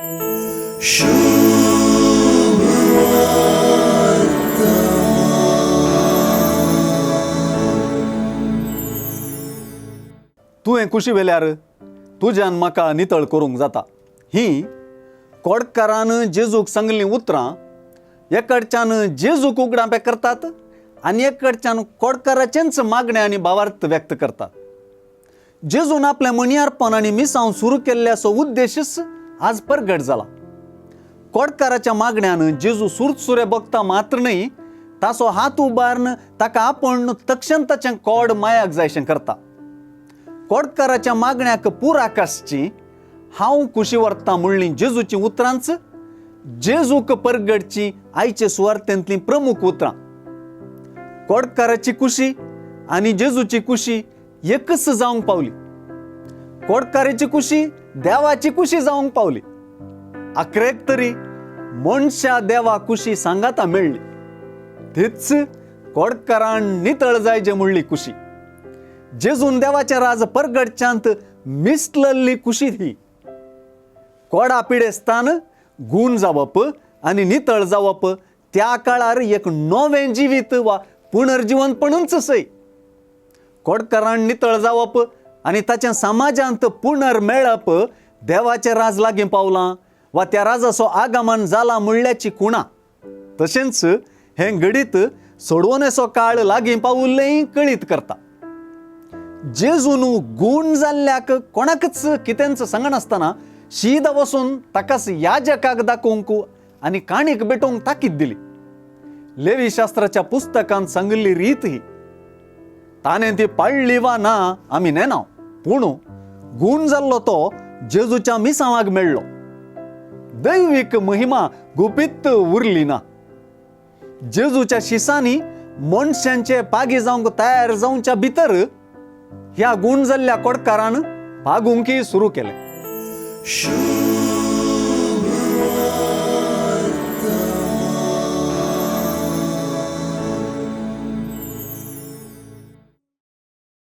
तुवें कुशी वेल्यार तुज्यान म्हाका नितळ करूंक जाता ही कोडकारान जेजूक सांगली उतरां एक कडच्यान जेजूक उगडापे करतात आनी एक कडच्यान कोडकाराचेंच मागणे आनी भावार्थ व्यक्त करतात. जेजून आपलें मणियारपण आनी मिसांव सुरू केल्ल्याचो उद्देशच आज प्रगट जाला. कोडकाराच्या मागण्यान जेजू सुरसुरे बगता मात्र न्ही, ताचो हात उबारून ताका आपण तक्षण कोड मायाक जायशें करता. कोडकाराच्या मागण्याक पुरा आकाशची हांव कुशी व्हरतां म्हणलीं जेजूची उतरांच जेजूक परगटची आयचे सुवार्थेंतलीं प्रमुख उतरां. कोडकाराची कुशी आनी जेजूची कुशी एकच जावंक पावली. कोडकाराची कुशी देवाची कुशी जावंक पावली. आखरेक तरी मनशा देवा कुशी सांगाता मेळ्ळी. तीच कोडकारान नितळ जायजे म्हणली कुशी. जेजून देवाचे राज परगटच्यांत मिसलल्ली कुशी ही. कोडा पिडेस्तान गूण जावप आनी नितळ जावप त्या काळार एक नवें जिवीत वा पुनर्जीवनपणूच सै. कोडकारान नितळ जावप आनी ताचें समाजांत पुनर मेळप देवाचें राज लागीं पावलां वा त्या राजाचो आगमन जाला म्हणल्याची खुणा. तशेंच हें घडीत सोडवणेचो काळ लागीं पावुल्लेंय कळीत करता. जेजून गूण जाल्ल्याक कोणाकच कितेंच सांगनासतना शीद वचून ताकाच याजकाक दाखोवंक आनी काणीक भेटोवंक ताकीद दिली. लेवी शास्त्राच्या पुस्तकांत सांगिल्ली रीत ही. ताणें ती पाळली वा ना आमी नेनाव, पूण गूण जाल्लो तो जेजूच्या मिसावाक मेळ्ळो. दैवीक महिमा गुपीत उरली ना. जेजूच्या शिसांनी मनशांचे पागी जावंक तयार जावच्या भितर ह्या गूण जाल्ल्या कोडकारान पागूंकी सुरू केलें.